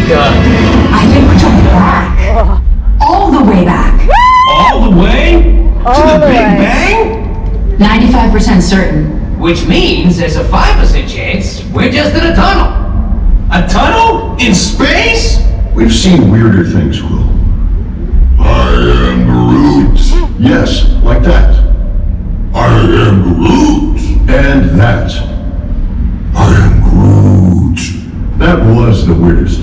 I think we took it back. All the way back. All the way? To the Big Bang? 95% certain. Which means there's a 5% chance we're just in a tunnel. A tunnel? In space? We've seen weirder things, Quill. I am Groot. Yes, like that. I am Groot. And that. I am Groot. That was the weirdest.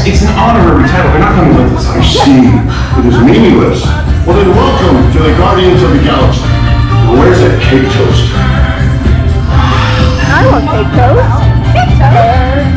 It's an honorary title. They're not coming with us. I see. It is meaningless. Well then welcome to the Guardians of the Galaxy. Where's that cake toast? I want cake toast. Cake toast.